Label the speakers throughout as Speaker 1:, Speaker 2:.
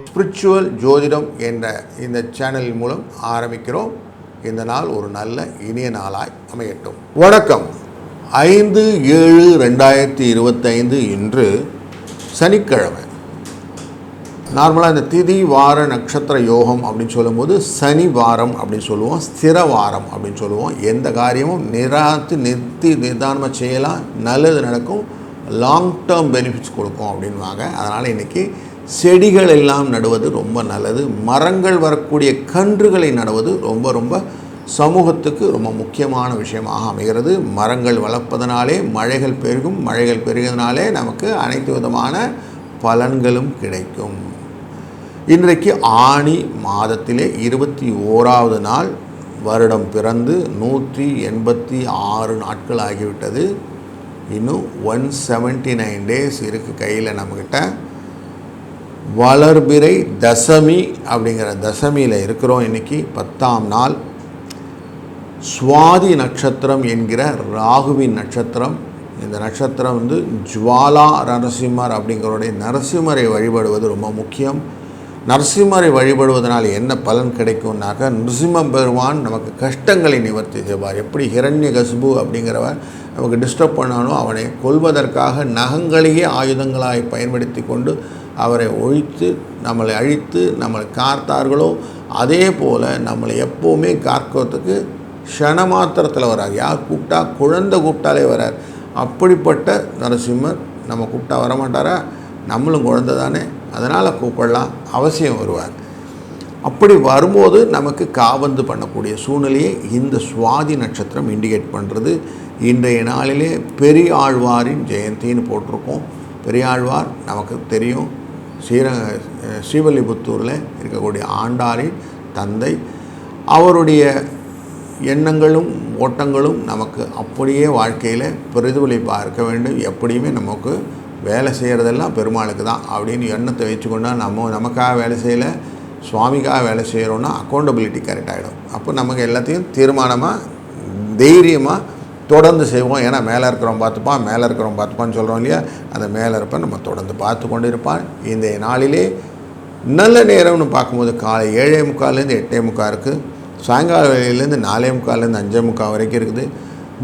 Speaker 1: Spiritual ஜோதிடம் என்ற இந்த சேனலின் மூலம் ஆரம்பிக்கிறோம். இந்த நாள் ஒரு நல்ல இனிய நாளாய் அமையட்டும். வணக்கம். 5/7/2025 இன்று சனிக்கிழமை. நார்மலாக இந்த திதி வார நட்சத்திர யோகம் அப்படின்னு சொல்லும்போது சனி வாரம் அப்படின்னு சொல்லுவோம், ஸ்திர வாரம் அப்படின்னு சொல்லுவோம். எந்த காரியமும் நிதானமாக செய்யலாம், நல்லது நடக்கும், லாங் டேர்ம் பெனிஃபிட்ஸ் கொடுக்கும் அப்படின்வாங்க. அதனால் இன்றைக்கி செடிகள் எல்லாம் நடுவது ரொம்ப நல்லது. மரங்கள் வரக்கூடிய கன்றுகளை நடுவது ரொம்ப ரொம்ப சமூகத்துக்கு ரொம்ப முக்கியமான விஷயமாக அமைகிறது. மரங்கள் வளர்ப்பதனாலே மழைகள் பெருகும், மழைகள் பெருகிறதுனாலே நமக்கு அனைத்து விதமான பலன்களும் கிடைக்கும். இன்றைக்கு ஆணி மாதத்திலே 21வது நாள், வருடம் பிறந்து 186 நாட்கள் ஆகிவிட்டது. இன்னும் 179 டேஸ் இருக்குது கையில் நம்மக்கிட்ட. வளர்பிறை தசமி அப்படிங்கிற தசமியில் இருக்கிறோம். இன்றைக்கி 10ஆம் நாள். சுவாதி நட்சத்திரம் என்கிற ராகுவின் நட்சத்திரம். இந்த நட்சத்திரம் ஜுவாலா நரசிம்மர் அப்படிங்கிறோடைய நரசிம்மரை வழிபடுவது ரொம்ப முக்கியம். நரசிம்மரை வழிபடுவதனால் என்ன பலன் கிடைக்கும்னாக்க, நரசிம்ம பெருமான் நமக்கு கஷ்டங்களை நிவர்த்தி செய்வார். எப்படி ஹிரண்யகசிபு அப்படிங்கிறவர் நமக்கு டிஸ்டர்ப் பண்ணாலும் அவனை கொல்வதற்காக நகங்களையே ஆயுதங்களாய் பயன்படுத்தி கொண்டு அவரை ஒழித்து நம்மளை அழித்து நம்மளை காத்தார்களோ, அதே போல் நம்மளை எப்போவுமே காக்கிறதுக்கு க்ஷண மாத்திரத்தில் வரார். யார் கூப்பிட்டா, குழந்தை கூப்பிட்டாலே வரார். அப்படிப்பட்ட நரசிம்மர் நம்ம கூப்பிட்டா வரமாட்டாரா? நம்மளும் குழந்தை தானே, அதனால் கூப்பிடலாம், அவசியம் வருவார். அப்படி வரும்போது நமக்கு காபந்து பண்ணக்கூடிய சூழ்நிலையை இந்த சுவாதி நட்சத்திரம் இண்டிகேட் பண்ணுறது. இன்றைய நாளிலே பெரியாழ்வாரின் ஜெயந்தின்னு போட்டிருக்கோம். பெரியாழ்வார் நமக்கு தெரியும், ஸ்ரீவில்லிபுத்தூரில் இருக்கக்கூடிய ஆண்டாரின் தந்தை. அவருடைய எண்ணங்களும் ஓட்டங்களும் நமக்கு அப்படியே வாழ்க்கையில் பிரதிபலிப்பாக இருக்க வேண்டும். எப்படியுமே நமக்கு வேலை செய்கிறதெல்லாம் பெருமாளுக்கு தான் அப்படின்னு எண்ணத்தை வச்சுக்கொண்டா நமக்காக வேலை செய்யலை, சுவாமிக்காக வேலை செய்கிறோன்னா அக்கௌண்டபிலிட்டி கரெக்ட் ஆகிடும். அப்போ நமக்கு எல்லாத்தையும் தீர்மானமாக தைரியமாக தொடர்ந்து செய்வோம். ஏன்னா மேலே இருக்கிறவன் பார்த்துப்பான்னு சொல்கிறோம் இல்லையா, அந்த மேலே இருப்ப நம்ம தொடர்ந்து பார்த்து கொண்டு இருப்பான். இந்த நாளிலே நல்ல நேரம்னு பார்க்கும்போது காலை 7:45 8:45 இருக்குது. சாயங்கால வேலையிலேருந்து 4:45 5:45 வரைக்கும் இருக்குது.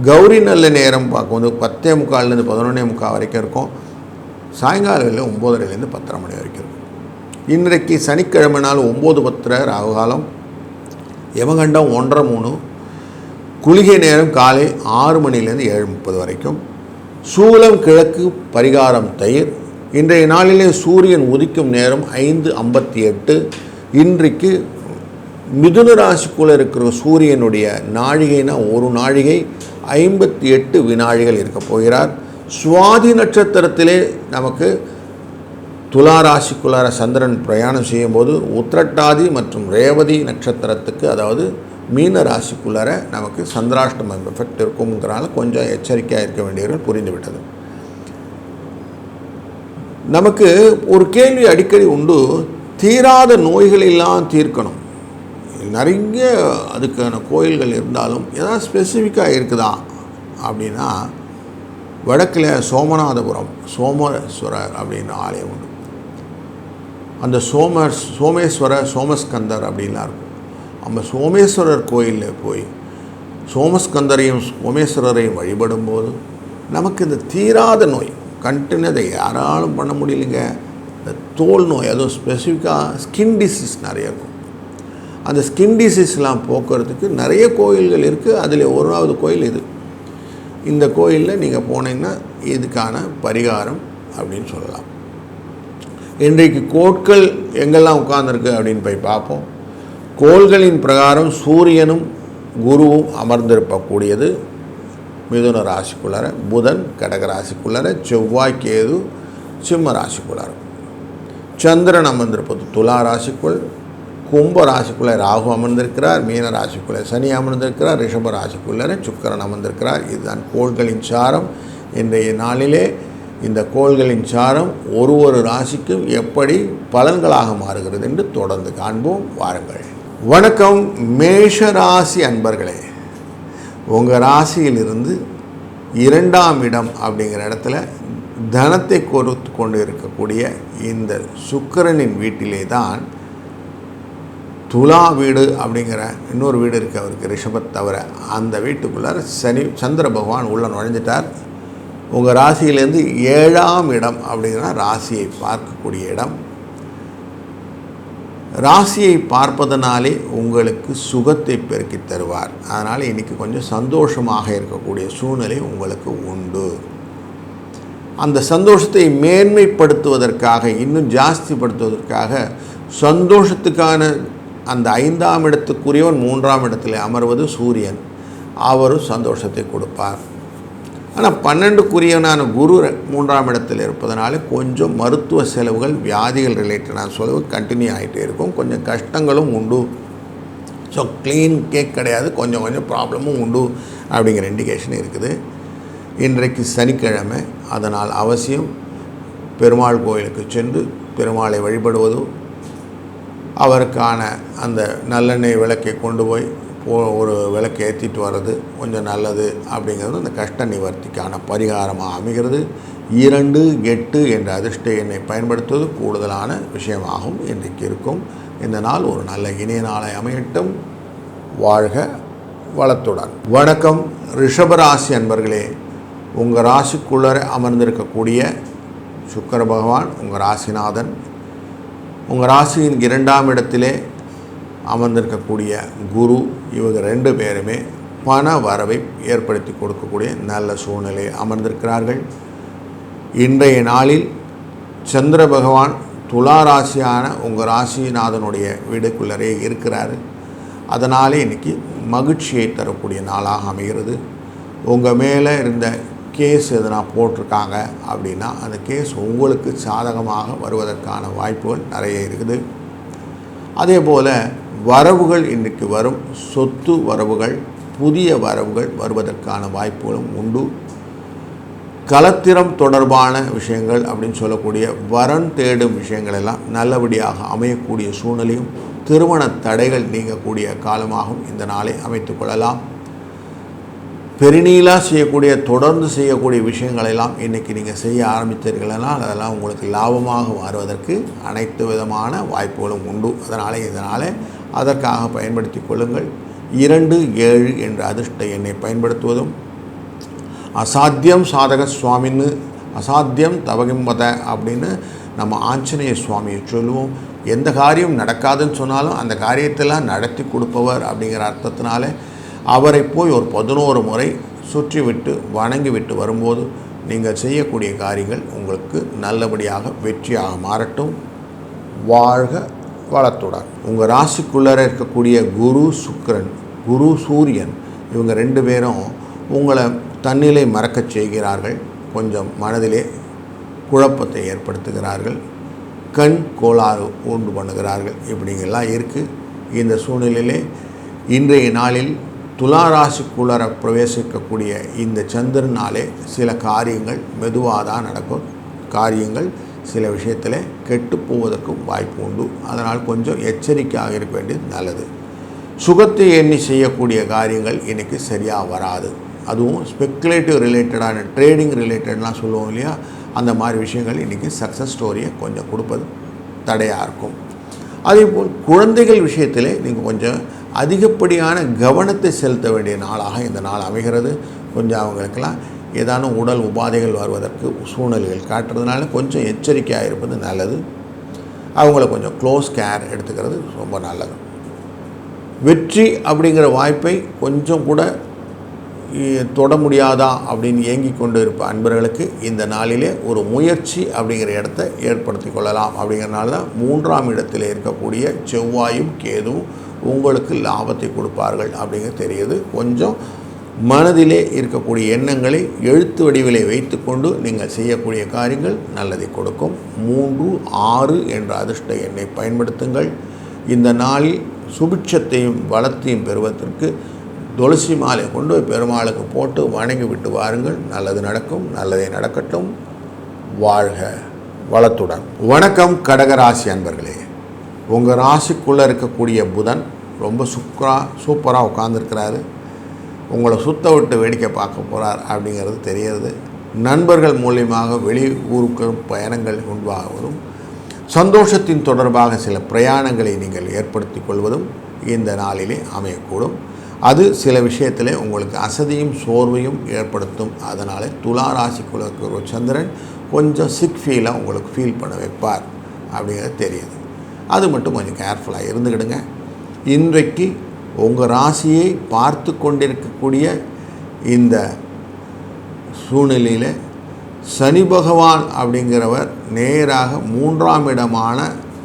Speaker 1: கௌரி நல்ல நேரம் பார்க்கும்போது 10:45 11:45 வரைக்கும் இருக்கும். சாயங்கால வேலையில் 9:30 10:30 மணி வரைக்கும் இருக்கும். இன்றைக்கு சனிக்கிழமை நாள் 9:10 ராகுகாலம், யமகண்டம் 1:30 குளிகை நேரம் காலை 6 மணிலேருந்து 7:30 வரைக்கும். சூலம் கிழக்கு, பரிகாரம் தயிர். இன்றைய நாளிலே சூரியன் உதிக்கும் நேரம் 5:58. இன்றைக்கு மிதுன ராசிக்குள்ளே இருக்கிற சூரியனுடைய நாழிகைனா ஒரு நாழிகை 58 வினாழிகள் இருக்க போகிறார். சுவாதி நட்சத்திரத்திலே நமக்கு துலா ராசிக்குள்ளார சந்திரன் பிரயாணம் செய்யும்போது உத்திரட்டாதி மற்றும் ரேவதி நட்சத்திரத்துக்கு, அதாவது மீன ராசிக்குள்ளார நமக்கு சந்திராஷ்டமம் எஃபெக்ட் இருக்குங்கிறனால கொஞ்சம் எச்சரிக்கையாக இருக்க வேண்டியவர்கள் புரிந்துவிட்டது. நமக்கு ஒரு கேள்வி அடிக்கடி உண்டு, தீராத நோய்களெல்லாம் தீர்க்கணும், நிறைய அதுக்கான கோயில்கள் இருந்தாலும் ஏதாவது ஸ்பெசிஃபிக்காக இருக்குதா அப்படின்னா, வடக்கில் சோமநாதபுரம் சோமேஸ்வரர் அப்படின்னு ஆலயம் உண்டு. அந்த சோமேஸ்வரர் சோமஸ்கந்தர் அப்படின்லாம் இருக்கும். நம்ம சோமேஸ்வரர் கோயிலில் போய் சோமஸ்கந்தரையும் சோமேஸ்வரரையும் வழிபடும்போது நமக்கு இந்த தீராத நோய் கண்டினியூ அதை யாராலும் பண்ண முடியலைங்க. இந்த தோல் நோய், அதுவும் ஸ்பெசிஃபிக்காக ஸ்கின் டிசீஸ் நிறைய இருக்கும். அந்த ஸ்கின் டிசீஸ்லாம் போக்குறதுக்கு நிறைய கோயில்கள் இருக்குது. அதில் ஒன்றாவது கோயில் இது. இந்த கோயிலில் நீங்கள் போனீங்கன்னா இதுக்கான பரிகாரம் அப்படின்னு சொல்லலாம். இன்றைக்கு கோட்கள் எங்கெல்லாம் உட்கார்ந்துருக்கு அப்படின்னு போய் பார்ப்போம். கோள்களின் பிரகாரம் சூரியனும் குருவும் அமர்ந்திருக்கக்கூடியது மிதுன ராசிக்குள்ளார, புதன் கடக ராசிக்குள்ளார, செவ்வாய் கேது சிம்ம ராசிக்குள்ளார, சந்திரன் அமர்ந்திருப்பது துலா ராசிக்குள், கும்ப ராசிக்குள்ளே ராகு அமர்ந்திருக்கிறார், மீன ராசிக்குள்ளே சனி அமர்ந்திருக்கிறார், ரிஷப ராசிக்குள்ளே சுக்கிரன் அமர்ந்திருக்கிறார். இதுதான் கோள்களின் சாரம். இன்றைய நாளிலே இந்த கோள்களின் சாரம் ஒரு ராசிக்கும் எப்படி பலன்களாக மாறுகிறது என்று தொடர்ந்து காண்போம். வாருங்கள். வணக்கம் மேஷ ராசி அன்பர்களே. உங்கள் ராசியிலிருந்து 2ஆம் இடம் அப்படிங்கிற இடத்துல தனத்தை கொடுத்து கொண்டு இருக்கக்கூடிய இந்த சுக்கிரனின் வீட்டிலே தான் துலா வீடு அப்படிங்கிற இன்னொரு வீடு இருக்குது அவருக்கு, ரிஷபத் தவிர. அந்த வீட்டுக்குள்ளார சந்திர பகவான் உள்ள நுழைஞ்சிட்டார். உங்கள் ராசியிலேருந்து 7ஆம் இடம் அப்படிங்கிற ராசியை பார்க்கக்கூடிய இடம். ராசியை பார்ப்பதனாலே உங்களுக்கு சுகத்தை பெருக்கி தருவார். அதனால் இன்றைக்கி கொஞ்சம் சந்தோஷமாக இருக்கக்கூடிய சூழ்நிலை உங்களுக்கு உண்டு. அந்த சந்தோஷத்தை மேன்மைப்படுத்துவதற்காக, இன்னும் ஜாஸ்திப்படுத்துவதற்காக, சந்தோஷத்துக்கான அந்த 5ஆம் இடத்துக்குரியவன் 3ஆம் இடத்தில் அமர்வது சூரியன். அவரும் சந்தோஷத்தை கொடுப்பார். ஆனால் 12க்குரியவனான குரு 3ஆம் இடத்தில் இருப்பதனால கொஞ்சம் மருத்துவ செலவுகள், வியாதிகள் ரிலேட்டடான செலவு கண்டினியூ ஆகிட்டே இருக்கும். கொஞ்சம் கஷ்டங்களும் உண்டு. ஸோ க்ளீன் கேக் கிடையாது, கொஞ்சம் கொஞ்சம் ப்ராப்ளமும் உண்டு அப்படிங்கிற இண்டிகேஷன் இருக்குது. இன்றைக்கு சனிக்கிழமை, அதனால் அவசியம் பெருமாள் கோயிலுக்கு சென்று பெருமாளை வழிபடுவதும், அவருக்கான அந்த நல்லெண்ணெய் விளக்கை கொண்டு போய் ஒரு விளக்கு ஏற்றிட்டு வர்றது கொஞ்சம் நல்லது அப்படிங்கிறது அந்த கஷ்ட நிவர்த்திக்கான பரிகாரமாக அமைகிறது. 2, 8 என்ற அதிர்ஷ்ட எண்ணை பயன்படுத்துவது கூடுதலான விஷயமாகவும் இன்றைக்கு இருக்கும். இந்த நாள் ஒரு நல்ல இனிய நாளை அமையட்டும். வாழ்க வளத்துடன். வணக்கம் ரிஷபராசி அன்பர்களே. உங்கள் ராசிக்குள்ளே அமர்ந்திருக்கக்கூடிய சுக்கிர பகவான் உங்கள் ராசிநாதன். உங்கள் ராசியின் 2ஆம் இடத்திலே அமர்ந்திருக்கக்கூடிய குரு, இவங்க 2 பேருமே பண வரவை ஏற்படுத்தி கொடுக்கக்கூடிய நல்ல சூழ்நிலையை அமர்ந்திருக்கிறார்கள். இன்றைய நாளில் சந்திர பகவான் துலா ராசியான உங்கள் ராசிநாதனுடைய வீடுக்குள்ளரே இருக்கிறார். அதனாலே இன்றைக்கி மகிழ்ச்சியை தரக்கூடிய நாளாக அமைகிறது. உங்கள் மேலே இருந்த கேஸ் எதனா போட்டிருக்காங்க அப்படின்னா அந்த கேஸ் உங்களுக்கு சாதகமாக வருவதற்கான வாய்ப்புகள் நிறைய இருக்குது. அதே போல் வரவுகள் இன்றைக்கு வரும். சொத்து வரவுகள், புதிய வரவுகள் வருவதற்கான வாய்ப்புகளும் உண்டு. கலத்திரம் தொடர்பான விஷயங்கள் அப்படின்னு சொல்லக்கூடிய வரன் தேடும் விஷயங்கள் எல்லாம் நல்லபடியாக அமையக்கூடிய சூழ்நிலையும், திருமண தடைகள் நீங்கக்கூடிய காலமாகவும் இந்த நாளை அமைத்து கொள்ளலாம். பெருநீளாக செய்யக்கூடிய, தொடர்ந்து செய்யக்கூடிய விஷயங்களெல்லாம் இன்றைக்கி நீங்கள் செய்ய ஆரம்பித்தீர்கள்னால் அதெல்லாம் உங்களுக்கு லாபமாக மாறுவதற்கு அனைத்து விதமான வாய்ப்புகளும் உண்டு. இதனால் அதற்காக பயன்படுத்தி கொள்ளுங்கள். 2, 7 என்ற அதிர்ஷ்ட எண்ணை பயன்படுத்துவதும், அசாத்தியம் சாதக சுவாமின்னு, அசாத்தியம் தவகிம்பத அப்படின்னு நம்ம ஆஞ்சநேய சுவாமியை சொல்லுவோம். எந்த காரியம் நடக்காதுன்னு சொன்னாலும் அந்த காரியத்தெல்லாம் நடத்தி கொடுப்பவர் அப்படிங்கிற அர்த்தத்தினால அவரை போய் ஒரு 11 முறை சுற்றிவிட்டு வணங்கிவிட்டு வரும்போது நீங்கள் செய்யக்கூடிய காரியங்கள் உங்களுக்கு நல்லபடியாக வெற்றியாக மாறட்டும். வாழ்க வளத்துடன். உங்கள் ராசிக்குள்ளே இருக்கக்கூடிய குரு சுக்கிரன், குரு சூரியன், இவங்க 2 பேரும் உங்களை தன்னிலை மறக்கச் செய்கிறார்கள். கொஞ்சம் மனதிலே குழப்பத்தை ஏற்படுத்துகிறார்கள். கண் கோளாறு உண்டு பண்ணுகிறார்கள். இப்படிங்கெல்லாம் இருக்குது. இந்த சூழ்நிலையிலே இன்றைய நாளில் துலா ராசிக்குள்ளர பிரவேசிக்கக்கூடிய இந்த சந்திரனாலே சில காரியங்கள் மெதுவாக தான் நடக்கும். காரியங்கள் சில விஷயத்தில் கெட்டு போவதற்கும் வாய்ப்பு உண்டு. அதனால் கொஞ்சம் எச்சரிக்கையாக இருக்க வேண்டியது நல்லது. சுகத்தை எண்ணி செய்யக்கூடிய காரியங்கள் இன்றைக்கி சரியாக வராது. அதுவும் ஸ்பெக்குலேட்டிவ் ரிலேட்டடான, ட்ரேடிங் ரிலேட்டட்லாம் சொல்லுவோம் இல்லையா, அந்த மாதிரி விஷயங்கள் இன்றைக்கி சக்ஸஸ் ஸ்டோரியை கொஞ்சம் கொடுப்பது தடையாக இருக்கும். அதேபோல் குழந்தைகள் விஷயத்தில் நீங்கள் கொஞ்சம் அதிகப்படியான கவனத்தை செலுத்த வேண்டிய நாளாக இந்த நாள் அமைகிறது. கொஞ்சம் அவங்களுக்கெல்லாம் ஏதானும் உடல் உபாதைகள் வருவதற்கு சூழ்நிலைகள் காட்டுறதுனால கொஞ்சம் எச்சரிக்கையாக இருப்பது நல்லது. அவங்கள கொஞ்சம் க்ளோஸ் கேர் எடுத்துக்கிறது ரொம்ப நல்லது. வெற்றி அப்படிங்கிற வாய்ப்பை கொஞ்சம் கூட தொட முடியாதா அப்படின்னு ஏங்கி கொண்டு இருப்ப அன்பர்களுக்கு இந்த நாளிலே ஒரு முயற்சி அப்படிங்கிற இடத்த ஏற்படுத்தி கொள்ளலாம். அப்படிங்கிறனால தான் 3ஆம் இடத்தில் இருக்கக்கூடிய செவ்வாயும் கேதுவும் உங்களுக்கு லாபத்தை கொடுப்பார்கள் அப்படிங்கிற தெரியுது. கொஞ்சம் மனதிலே இருக்கக்கூடிய எண்ணங்களை எழுத்து வடிவிலே வைத்துக்கொண்டு நீங்கள் செய்யக்கூடிய காரியங்கள் நல்லதை கொடுக்கும். 3, 6 என்ற அதிர்ஷ்ட எண்ணை பயன்படுத்துங்கள். இந்த நாளில் சுபிட்சத்தையும் வளத்தையும் பெறுவதற்கு துளசி மாலை கொண்டு பெருமாளுக்கு போட்டு வணங்கி விட்டு வாருங்கள். நல்லது நடக்கும். நல்லதே நடக்கட்டும். வாழ்க வளத்துடன். வணக்கம் கடகராசி அன்பர்களே. உங்கள் ராசிக்குள்ளே இருக்கக்கூடிய புதன் ரொம்ப சூப்பராக உட்கார்ந்துருக்கிறாரு. உங்களை சுத்த விட்டு வேடிக்கை பார்க்க போகிறார் அப்படிங்கிறது தெரிகிறது. நண்பர்கள் மூலியமாக வெளி ஊருக்கு பயணங்கள் உண்டாவதும், சந்தோஷத்தின் தொடர்பாக சில பிரயாணங்களை நீங்கள் ஏற்படுத்தி கொள்வதும் இந்த நாளிலே அமையக்கூடும். அது சில விஷயத்தில் உங்களுக்கு அசதியும் சோர்வையும் ஏற்படுத்தும். அதனால் துலா ராசிக்குள்ள ஒரு சந்திரன் கொஞ்சம் சிக் ஃபீலாக உங்களுக்கு ஃபீல் பண்ண வைப்பார் அப்படிங்கிறது தெரியுது. அது மட்டும் கொஞ்சம் கேர்ஃபுல்லாக இருந்துக்கிடுங்க. இன்றைக்கு உங்கள் ராசியை பார்த்து கொண்டிருக்கக்கூடிய இந்த சூழ்நிலையில் சனி பகவான் அப்படிங்கிறவர் நேராக 3ஆம் இடமான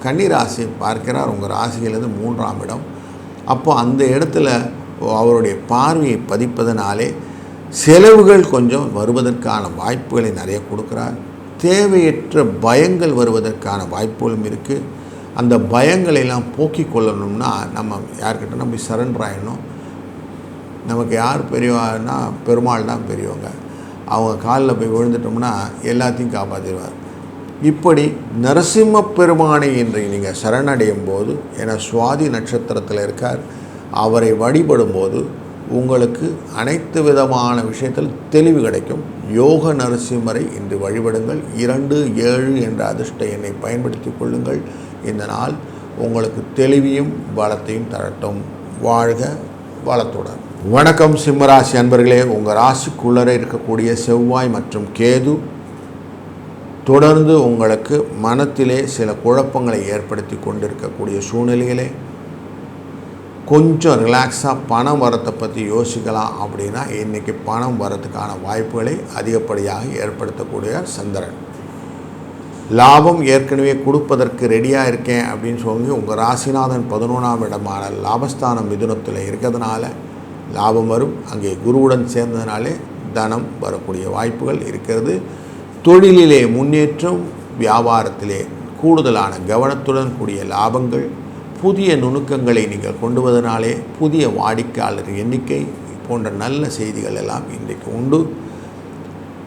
Speaker 1: கன்னி ராசியை பார்க்கிறார். உங்கள் ராசியிலிருந்து 3ஆம் இடம். அப்போ அந்த இடத்துல அவருடைய பார்வையை பதிப்பதனாலே செலவுகள் கொஞ்சம் வருவதற்கான வாய்ப்புகளை நிறைய கொடுக்குறார். தேவையற்ற பயங்கள் வருவதற்கான வாய்ப்புகளும் இருக்குது. அந்த பயங்களெல்லாம் போக்கிக் கொள்ளணும்னா நம்ம யார்கிட்ட நம்ம சரண்டர் ஆகிடணும். நமக்கு யார் பெரியவான்னா பெருமாள் தான் பெரியவங்க. அவங்க காலில் போய் விழுந்துட்டோம்னா எல்லாத்தையும் காப்பாற்றிடுவார். இப்படி நரசிம்ம பெருமானை இன்று நீங்கள் சரணடையும் போது, ஏன்னா சுவாதி நட்சத்திரத்தில் இருக்கார், அவரை வழிபடும்போது உங்களுக்கு அனைத்து விதமான விஷயத்தில் தெளிவு கிடைக்கும். யோக நரசிம்மரை இன்று வழிபடுங்கள். 27 என்ற அதிர்ஷ்ட எண்ணை பயன்படுத்தி கொள்ளுங்கள். இந்த நாள் உங்களுக்கு தெளிவையும் பலத்தையும் தரட்டும். வாழ்க வளத்துடன். வணக்கம் சிம்மராசி அன்பர்களே. உங்கள் ராசிக்குள்ளே இருக்கக்கூடிய செவ்வாய் மற்றும் கேது தொடர்ந்து உங்களுக்கு மனத்திலே சில குழப்பங்களை ஏற்படுத்தி கொண்டிருக்கக்கூடிய சூழ்நிலையிலே கொஞ்சம் ரிலாக்ஸாக பணம் வரத்தை பற்றி யோசிக்கலாம். அப்படின்னா இன்றைக்கி பணம் வரத்துக்கான வாய்ப்புகளை அதிகப்படியாக ஏற்படுத்தக்கூடிய சந்திரன். லாபம் ஏற்கனவே கொடுப்பதற்கு ரெடியாக இருக்கேன் அப்படின்னு சொல்லி உங்கள் ராசிநாதன் 11ஆம் இடமான லாபஸ்தானம் மிதுனத்தில் இருக்கிறதுனால லாபம் வரும். அங்கே குருவுடன் சேர்ந்ததுனாலே தனம் வரக்கூடிய வாய்ப்புகள் இருக்கிறது. தொழிலிலே முன்னேற்றம், வியாபாரத்திலே கூடுதலான கவனத்துடன் கூடிய லாபங்கள், புதிய நுணுக்கங்களை நீங்கள் கொண்டு வருவதனாலே புதிய வாடிக்கையாளர் எண்ணிக்கை போன்ற நல்ல செய்திகள் எல்லாம் இன்றைக்கு உண்டு.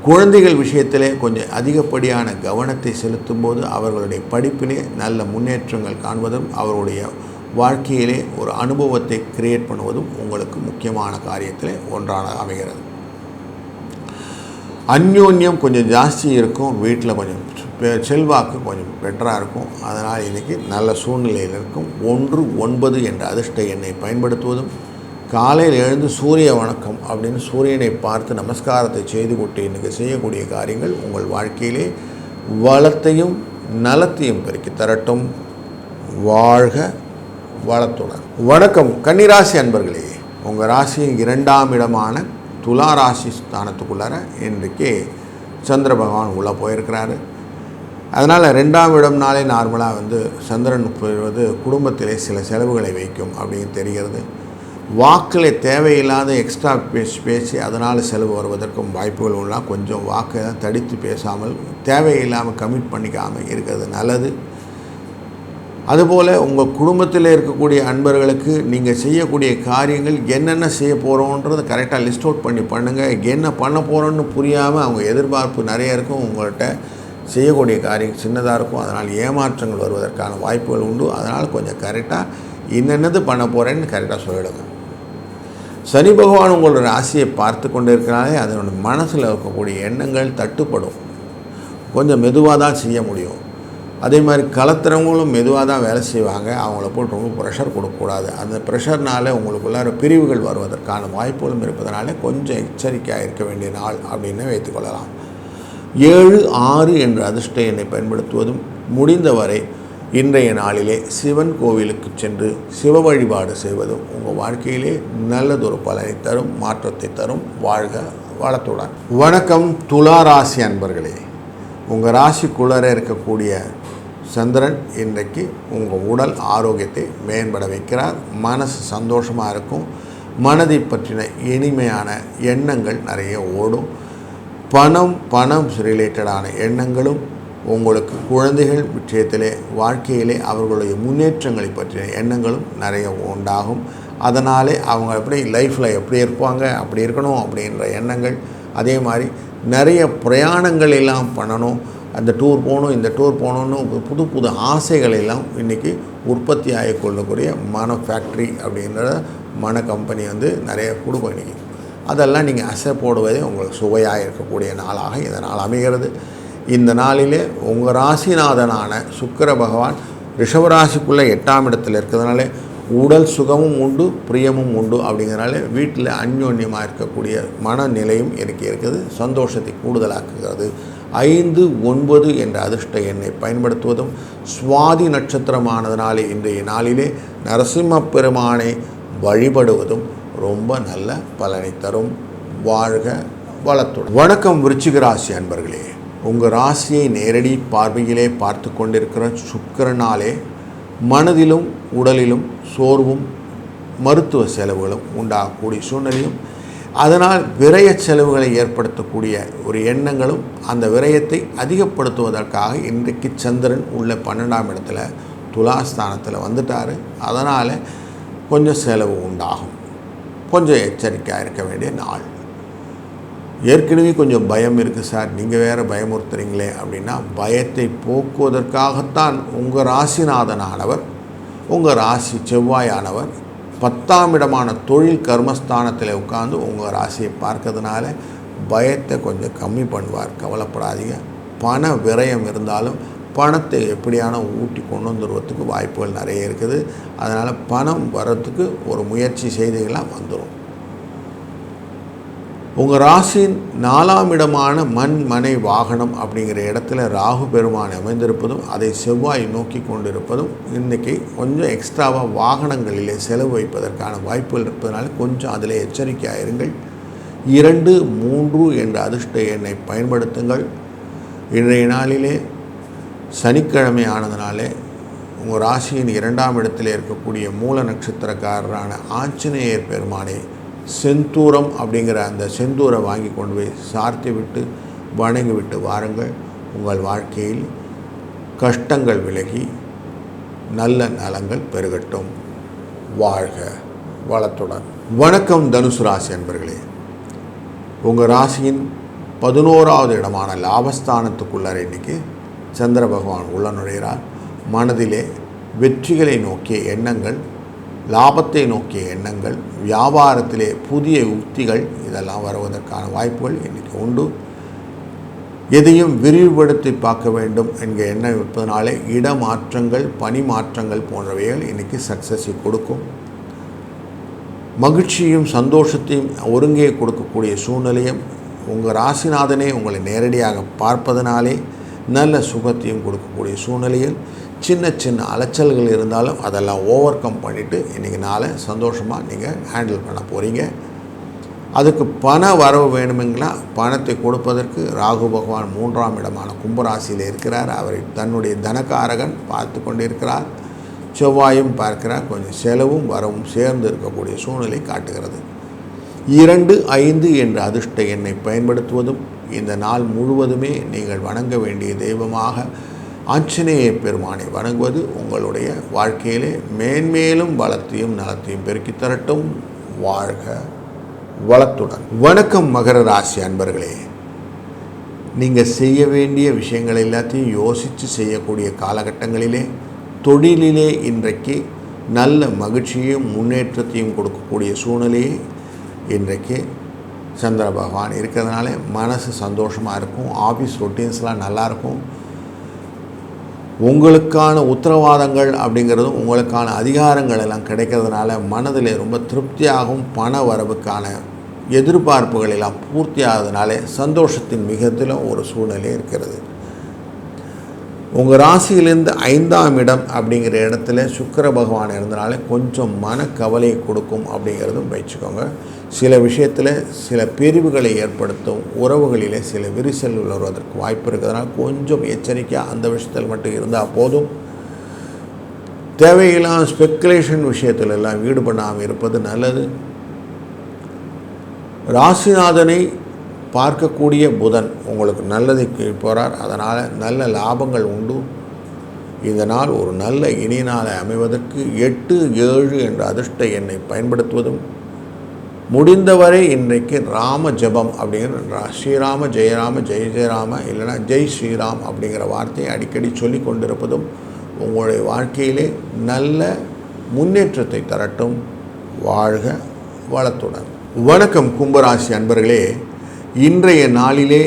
Speaker 1: குழந்தைகள் விஷயத்திலே கொஞ்சம் அதிகப்படியான கவனத்தை செலுத்தும் போது அவர்களுடைய படிப்பிலே நல்ல முன்னேற்றங்கள் காண்பதும் அவருடைய வாழ்க்கையிலே ஒரு அனுபவத்தை கிரியேட் பண்ணுவதும் உங்களுக்கு முக்கியமான காரியத்திலே ஒன்றான அமைகிறது. அந்யோன்யம் கொஞ்சம் ஜாஸ்தி இருக்கும். வீட்டில் கொஞ்சம் செல்வாக்கு கொஞ்சம் பெட்டராக இருக்கும். அதனால் இன்றைக்கி நல்ல சூழ்நிலையில் இருக்கும். 19 என்ற அதிர்ஷ்ட எண்ணை பயன்படுத்துவதும், காலையில் எழுந்து சூரிய வணக்கம் அப்படின்னு சூரியனை பார்த்து நமஸ்காரத்தை செய்து கொண்டு இன்றைக்கி செய்யக்கூடிய காரியங்கள் உங்கள் வாழ்க்கையிலே வளத்தையும் நலத்தையும் பெருக்கி தரட்டும். வாழ்க வளத்துடன். வணக்கம் கன்னிராசி அன்பர்களே. உங்கள் ராசியின் 2ஆம் இடமான துலா ராசி ஸ்தானத்துக்குள்ளார இன்றைக்கு சந்திர பகவான் உள்ளே போயிருக்கிறாரு. அதனால் 2ஆம் இடம்னாலே நார்மலாக சந்திரன் போயிடுவது குடும்பத்திலே சில செலவுகளை வைக்கும் அப்படின்னு தெரிகிறது. வாக்கில் தேவையில்லாத எக்ஸ்ட்ரா பேசி அதனால் செலவு வருவதற்கும் வாய்ப்புகள் உள்ள கொஞ்சம் வாக்கை தடித்து பேசாமல் தேவையில்லாமல் கமிட் பண்ணிக்காமல் இருக்கிறது நல்லது. அதுபோல் உங்கள் குடும்பத்தில் இருக்கக்கூடிய அன்பர்களுக்கு நீங்கள் செய்யக்கூடிய காரியங்கள் என்னென்ன செய்ய போகிறோன்றதை கரெக்டாக லிஸ்ட் அவுட் பண்ணி பண்ணுங்கள். என்ன பண்ண போகிறோன்னு புரியாமல் அவங்க எதிர்பார்ப்பு நிறைய இருக்கும். உங்கள்கிட்ட செய்யக்கூடிய காரியம் சின்னதாக இருக்கும். அதனால் ஏமாற்றங்கள் வருவதற்கான வாய்ப்புகள் உண்டு. அதனால் கொஞ்சம் கரெக்டாக என்னென்னது பண்ண போகிறேன்னு கரெக்டாக சொல்லிடுங்க. சனி பகவான் உங்களோட ராசியை பார்த்து கொண்டு இருக்கிறனாலே அதனோட மனசில் இருக்கக்கூடிய எண்ணங்கள் தட்டுப்படும். கொஞ்சம் மெதுவாக தான் செய்ய முடியும். அதே மாதிரி கலத்துறவங்களும் மெதுவாக தான் வேலை செய்வாங்க. அவங்கள போட்டு ரொம்ப ப்ரெஷர் கொடுக்கக்கூடாது. அந்த ப்ரெஷர்னால் உங்களுக்குள்ளார பிரிவுகள் வருவதற்கான வாய்ப்புகளும் இருப்பதனால கொஞ்சம் எச்சரிக்கையாக இருக்க வேண்டிய நாள் அப்படின்னு வைத்துக்கொள்ளலாம். 7-6 என்ற அதிர்ஷ்ட எண்ணை பயன்படுத்துவதும், முடிந்தவரை இன்றைய நாளிலே சிவன் கோவிலுக்கு சென்று சிவ வழிபாடு செய்வதும் உங்கள் வாழ்க்கையிலே நல்லதொரு பலனை தரும், மாற்றத்தை தரும். வாழ்க வளத்துடன். வணக்கம் துலா ராசி அன்பர்களே. உங்கள் ராசிக்குள்ளே இருக்கக்கூடிய சந்திரன் இன்றைக்கு உங்கள் உடல் ஆரோக்கியத்தை மேம்பட வைக்கிறார். மனசு சந்தோஷமாக இருக்கும். மனதை பற்றின இனிமையான எண்ணங்கள் நிறைய ஓடும். பணம் ரிலேட்டடான எண்ணங்களும், உங்களுக்கு குழந்தைகள் விஷயத்திலே வாழ்க்கையிலே அவர்களுடைய முன்னேற்றங்களை பற்றின எண்ணங்களும் நிறைய உண்டாகும். அதனாலே அவங்க எப்படி லைஃப்பில் எப்படி இருப்பாங்க, அப்படி இருக்கணும் அப்படின்ற எண்ணங்கள். அதே மாதிரி நிறைய பிரயாணங்கள் எல்லாம் பண்ணணும், அந்த டூர் போகணும், இந்த டூர் போகணுன்னு புது புது ஆசைகள் எல்லாம் இன்றைக்கி உற்பத்தி ஆகிக்கொள்ளக்கூடிய மன ஃபேக்ட்ரி அப்படின்ற மன கம்பெனி நிறைய கொடுக்கும். இன்றைக்கி அதெல்லாம் நீங்கள் அசை போடுவதே உங்களுக்கு சுவையாக இருக்கக்கூடிய நாளாக இந்த நாள் அமைகிறது. இந்த நாளிலே உங்கள் ராசிநாதனான சுக்கிர பகவான் ரிஷபராசிக்குள்ளே 8ஆம் இடத்தில் இருக்கிறதுனால உடல் சுகமும் உண்டு, பிரியமும் உண்டு. அப்படிங்கிறனால வீட்டில் அந்யோன்யமாக இருக்கக்கூடிய மனநிலையும் எனக்கு இருக்குது. சந்தோஷத்தை கூடுதலாக்குகிறது. 5, 9 என்ற அதிர்ஷ்ட எண்ணை பயன்படுத்துவதும், சுவாதி நட்சத்திரமானதுனாலே இன்றைய நாளிலே நரசிம்ம பெருமானை வழிபடுவதும் ரொம்ப நல்ல பலனை தரும். வாழ்க வளத்துடன். வணக்கம் விருச்சிக ராசி அன்பர்களே. உங்கள் ராசியை நேரடி பார்வையிலே பார்த்து கொண்டிருக்கிற சுக்கிரனாலே மனதிலும் உடலிலும் சோர்வும் மருத்துவ செலவுகளும் உண்டாகக்கூடிய சூழ்நிலையும், அதனால் விரய செலவுகளை ஏற்படுத்தக்கூடிய ஒரு எண்ணங்களும், அந்த விரயத்தை அதிகப்படுத்துவதற்காக இன்றைக்கு சந்திரன் உள்ள 12ஆம் இடத்துல துலாஸ்தானத்தில் வந்துட்டார். அதனால் கொஞ்சம் செலவு உண்டாகும். கொஞ்சம் எச்சரிக்கையாக இருக்க வேண்டிய நாள். ஏற்கனவே கொஞ்சம் பயம் இருக்குது சார், நீங்கள் வேறு பயமுறுத்துறீங்களே அப்படின்னா, பயத்தை போக்குவதற்காகத்தான் உங்கள் ராசிநாதனானவர், உங்கள் ராசி செவ்வாயானவர் 10ஆம் இடமான தொழில் கர்மஸ்தானத்தில் உட்கார்ந்து உங்கள் ராசியை பார்க்கறதுனால பயத்தை கொஞ்சம் கம்மி பண்ணுவார். கவலைப்படாதீங்க. பண விரயம் இருந்தாலும் பணத்தை எப்படியான ஊட்டி கொண்டு வந்துடுவதுக்கு வாய்ப்புகள் நிறைய இருக்குது. அதனால் பணம் வர்றதுக்கு ஒரு முயற்சி செய்தீங்களாம் வந்துடும். உங்கள் ராசியின் 4ஆம் இடமான மண் மனை வாகனம் அப்படிங்கிற இடத்துல ராகு பெருமான் அமைந்திருப்பதும், அதை செவ்வாய் நோக்கி கொண்டிருப்பதும், இன்றைக்கி கொஞ்சம் எக்ஸ்ட்ராவாக வாகனங்களிலே செலவு வைப்பதற்கான வாய்ப்புகள் இருப்பதனால கொஞ்சம் அதில் எச்சரிக்கையாக இருங்கள். 2, 3 என்ற அதிர்ஷ்ட எண்ணை பயன்படுத்துங்கள். இன்றைய நாளிலே சனிக்கிழமை ஆனதுனாலே உங்கள் ராசியின் 2ஆம் இடத்தில் இருக்கக்கூடிய மூல நட்சத்திரக்காரரான ஆஞ்சநேயர் பெருமானை செந்தூரம் அப்படிங்கிற அந்த செந்தூரை வாங்கி கொண்டு போய் சார்த்தி விட்டு வணங்கி விட்டு வாருங்கள். உங்கள் வாழ்க்கையில் கஷ்டங்கள் விலகி நல்ல நலங்கள் பெருகட்டும். வாழ்க வளத்துடன். வணக்கம் தனுசு ராசி அன்பர்களே. உங்கள் ராசியின் 11ஆவது இடமான லாபஸ்தானத்துக்குள்ளார இன்றைக்கி சந்திர பகவான் உள்ள நுழைகிறார். மனதிலே வெற்றிகளை நோக்கிய எண்ணங்கள், லாபத்தை நோக்கிய எண்ணங்கள், வியாபாரத்திலே புதிய உத்திகள் இதெல்லாம் வருவதற்கான வாய்ப்புகள் இன்றைக்கி உண்டு. எதையும் விரிவுபடுத்தி பார்க்க வேண்டும் என்கிற எண்ணம் இருப்பதனாலே இடமாற்றங்கள், பணி மாற்றங்கள் போன்றவைகள் இன்றைக்கி சக்ஸஸை கொடுக்கும். மகிழ்ச்சியும் சந்தோஷத்தையும் ஒருங்கே கொடுக்கக்கூடிய சூழ்நிலையும், உங்கள் ராசிநாதனே உங்களை நேரடியாக பார்ப்பதனாலே நல்ல சுகத்தையும் கொடுக்கக்கூடிய சூழ்நிலையில் சின்ன சின்ன அலைச்சல்கள் இருந்தாலும் அதெல்லாம் ஓவர் கம் பண்ணிவிட்டு இன்றைக்கி நாளை சந்தோஷமாக நீங்கள் ஹேண்டில் பண்ண போகிறீங்க. அதுக்கு பண வரவு வேணுமெங்களா, பணத்தை கொடுப்பதற்கு ராகு பகவான் 3ஆம் இடமான கும்பராசியில் இருக்கிறார். அவரை தன்னுடைய தனக்காரகன் பார்த்து கொண்டு இருக்கிறார். செவ்வாயும் பார்க்கிறார். கொஞ்சம் செலவும் வரவும் சேர்ந்து இருக்கக்கூடிய சூழ்நிலை காட்டுகிறது. 2, 5 என்ற அதிர்ஷ்ட எண்ணை பயன்படுத்துவதும், இந்த நாள் முழுவதுமே நீங்கள் வணங்க வேண்டிய தெய்வமாக ஆஞ்சநேய பெருமானை வணங்குவது உங்களுடைய வாழ்க்கையிலே மேன்மேலும் பலத்தையும் நலத்தையும் பெருக்கி தரட்டும். வாழ்க வளத்துடன். வணக்கம் மகர ராசி அன்பர்களே. நீங்கள் செய்ய வேண்டிய விஷயங்கள் எல்லாத்தையும் யோசித்து செய்யக்கூடிய காலகட்டங்களிலே தொழிலிலே இன்றைக்கு நல்ல மகிழ்ச்சியையும் முன்னேற்றத்தையும் கொடுக்கக்கூடிய சூழ்நிலையை இன்றைக்கு சந்திர பகவான் இருக்கிறதுனால மனசு சந்தோஷமாக இருக்கும். ஆஃபீஸ் ரொட்டீன்ஸ்லாம் நல்லாயிருக்கும். உங்களுக்கான உத்தரவாதங்கள் அப்படிங்கிறதும் உங்களுக்கான அதிகாரங்கள் எல்லாம் கிடைக்கிறதுனால மனதில் ரொம்ப திருப்தியாகவும், பண வரவுக்கான எதிர்பார்ப்புகள் எல்லாம் பூர்த்தியாகிறதுனாலே சந்தோஷத்தின் மிகத்திலும் ஒரு சூழ்நிலை இருக்கிறது. உங்கள் ராசியிலேருந்து 5ஆம் இடம் அப்படிங்கிற இடத்துல சுக்கிர பகவான் இருந்தனால கொஞ்சம் மனக்கவலையை கொடுக்கும் அப்படிங்கிறதும் வச்சுக்கோங்க. சில விஷயத்தில் சில பிரிவுகளை ஏற்படுத்தும், உறவுகளிலே சில விரிசல் வருவதற்கு வாய்ப்பு இருக்கிறதுனால கொஞ்சம் எச்சரிக்கையாக அந்த விஷயத்தில் மட்டும் இருந்தால் போதும். தேவையில்லாம ஸ்பெக்குலேஷன் விஷயத்தில் எல்லாம் ஈடுபடாமல் இருப்பது நல்லது. ராசிநாதனை பார்க்கக்கூடிய புதன் உங்களுக்கு நல்லதை போகிறார். அதனால் நல்ல லாபங்கள் உண்டு. இந்த நாள் ஒரு நல்ல இனிய நாளை அமைவதற்கு 8, 7 என்ற அதிர்ஷ்ட எண்ணை பயன்படுத்துவதும், முடிந்தவரை இன்றைக்கு ராம ஜபம் அப்படிங்கிற ஸ்ரீராம ஜெயராம ஜெய ஜெயராம இல்லைனா ஜெய் ஸ்ரீராம் அப்படிங்கிற வார்த்தையை அடிக்கடி சொல்லி கொண்டிருப்பதும் உங்களுடைய வாழ்க்கையிலே நல்ல முன்னேற்றத்தை தரட்டும். வாழ்க வளத்துடன். வணக்கம் கும்பராசி அன்பர்களே, இன்றைய நாளிலே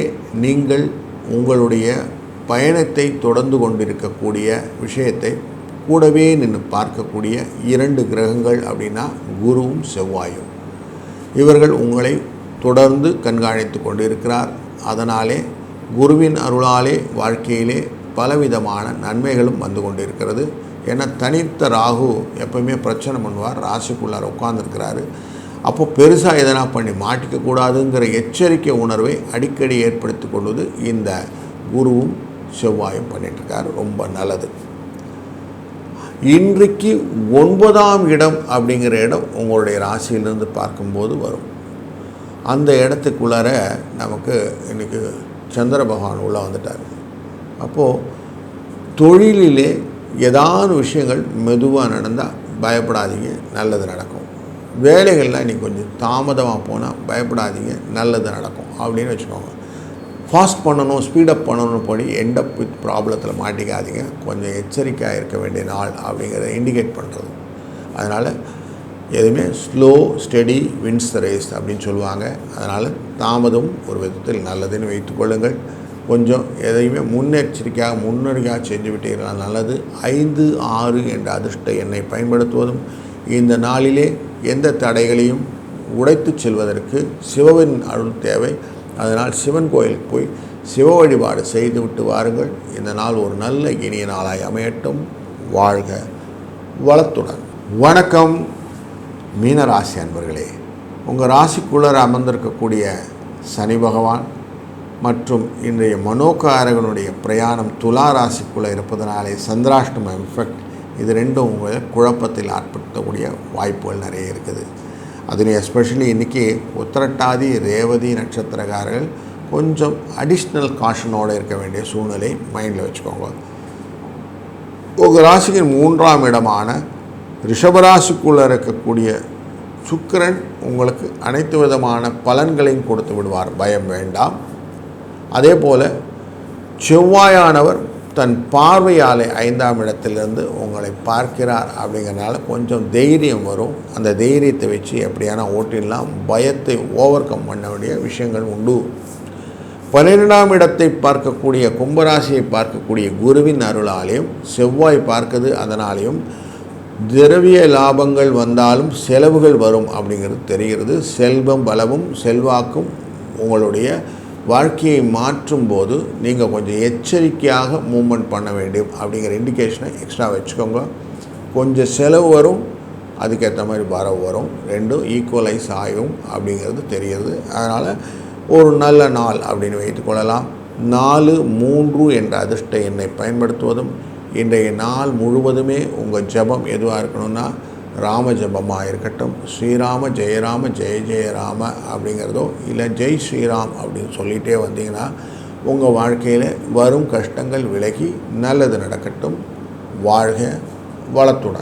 Speaker 1: நீங்கள் உங்களுடைய பயணத்தை தொடர்ந்து கொண்டிருக்கக்கூடிய விஷயத்தை கூடவே நின்று பார்க்கக்கூடிய 2 கிரகங்கள் அப்படின்னா குருவும் செவ்வாயும். இவர்கள் உங்களை தொடர்ந்து கண்காணித்து கொண்டிருக்கிறார். அதனாலே குருவின் அருளாலே வாழ்க்கையிலே பலவிதமான நன்மைகளும் வந்து கொண்டிருக்கிறது. ஏன்னா தனித்த ராகு எப்பவுமே பிரச்சனை பண்ணுவார், ராசிக்குள்ளார உட்கார்ந்துருக்கிறாரு. அப்போ பெருசாக எதனா பண்ணி மாட்டிக்கக்கூடாதுங்கிற எச்சரிக்கை உணர்வை அடிக்கடி ஏற்படுத்தி கொள்வது இந்த குருவும் செவ்வாயும் பண்ணிட்டுருக்காரு. ரொம்ப நல்லது. இன்றைக்கு 9ஆம் இடம் அப்படிங்கிற இடம் உங்களுடைய ராசியிலிருந்து பார்க்கும்போது வரும். அந்த இடத்துக்குள்ளார நமக்கு இன்றைக்கி சந்திர பகவான் உள்ளே வந்துட்டார். அப்போது தொழிலிலே ஏதாவது விஷயங்கள் மெதுவாக நடந்தால் பயப்படாதீங்க, நல்லது நடக்கும். வேலைகள்லாம் இன்றைக்கி கொஞ்சம் தாமதமாக போனால் பயப்படாதீங்க, நல்லது நடக்கும் அப்படின்னு வச்சுக்கோங்க. ஃபாஸ்ட் பண்ணணும், ஸ்பீடப் பண்ணணும் போய் எண்டப் வித் ப்ராப்ளத்தில் மாட்டிக்காதீங்க. கொஞ்சம் எச்சரிக்கையாக இருக்க வேண்டிய நாள் அப்படிங்கிறத இண்டிகேட் பண்ணுறது. அதனால் எதுவுமே slow steady wins the race அப்படின்னு சொல்லுவாங்க. அதனால் தாமதம் ஒரு விதத்தில் நல்லதுன்னு வைத்துக்கொள்ளுங்கள். கொஞ்சம் எதையுமே முன்னெச்சரிக்கையாக செஞ்சு விட்டீங்கன்னா நல்லது. 5, 6 என்ற அதிர்ஷ்ட எண்ணை பயன்படுத்துவதும் இந்த நாளிலே எந்த தடைகளையும் உடைத்து செல்வதற்கு சிவவின் அருள் தேவை. அதனால் சிவன் கோயிலுக்கு போய் சிவ வழிபாடு செய்து விட்டு வாருங்கள். இந்த நாள் ஒரு நல்ல இனிய நாளாய் அமையட்டும். வாழ்க வளத்துடன். வணக்கம் மீனராசி அன்பர்களே, உங்கள் ராசிக்குள்ளே அமர்ந்திருக்கக்கூடிய சனி பகவான் மற்றும் இன்றைய மனோகாரகனுடைய பிரயாணம் துலா ராசிக்குள்ளே இருப்பதனாலே சந்திராஷ்டம எஃபெக்ட், இது ரெண்டும் உங்களை குழப்பத்தில் ஆட்படுத்தக்கூடிய வாய்ப்புகள் நிறைய இருக்குது. அதுலேயும் எஸ்பெஷலி இன்றைக்கி உத்திரட்டாதி ரேவதி நட்சத்திரக்காரர்கள் கொஞ்சம் அடிஷ்னல் காஷனோடு இருக்க வேண்டிய சூழ்நிலை மைண்டில் வச்சுக்கோங்க. உங்கள் ராசிக்கு 3ஆம் இடமான ரிஷபராசிக்குள்ளே இருக்கக்கூடிய சுக்கிரன் உங்களுக்கு அனைத்து விதமான பலன்களையும் கொடுத்து விடுவார், பயம் வேண்டாம். அதே போல் செவ்வாயானவர் தன் பார்வையாலே 5ஆம் இடத்திலிருந்து உங்களை பார்க்கிறார். அப்படிங்கிறனால கொஞ்சம் தைரியம் வரும். அந்த தைரியத்தை வச்சு எப்படியான ஓட்டிடலாம், பயத்தை ஓவர் கம் பண்ண வேண்டிய விஷயங்கள் உண்டு. 12ஆம் இடத்தை பார்க்கக்கூடிய கும்பராசியை பார்க்கக்கூடிய குருவின் அருளாலேயும் செவ்வாய் பார்க்குது, அதனாலேயும் திரவிய லாபங்கள் வந்தாலும் செலவுகள் வரும் அப்படிங்கிறது தெரிகிறது. செல்வம் பலமும் செல்வாக்கும் உங்களுடைய வாழ்க்கையை மாற்றும் போது நீங்கள் கொஞ்சம் எச்சரிக்கையாக மூவ்மெண்ட் பண்ண வேண்டும் அப்படிங்கிற இண்டிகேஷனை எக்ஸ்ட்ரா வச்சுக்கோங்க. கொஞ்சம் செலவு வரும், அதுக்கேற்ற மாதிரி வரவு வரும், ரெண்டும் ஈக்குவலைஸ் ஆகும் அப்படிங்கிறது தெரிகிறது. அதனால் ஒரு நல்ல நாள் அப்படின்னு வைத்துக்கொள்ளலாம். 4, 3 என்ற அதிர்ஷ்ட எண்ணை பயன்படுத்துவதும் இன்றைய நாள் முழுவதுமே உங்கள் ஜபம் எதுவாக இருக்கணும்னா ராம ஜபமாக இருக்கட்டும். ஸ்ரீராம ஜெயராம ஜெய ஜெயராம அப்படிங்கிறதோ இல்லை ஜெய் ஸ்ரீராம் அப்படின்னு சொல்லிகிட்டே வந்தீங்கன்னா உங்கள் வாழ்க்கையில் வரும் கஷ்டங்கள் விலகி நல்லது நடக்கட்டும். வாழ்க வளத்துடன்.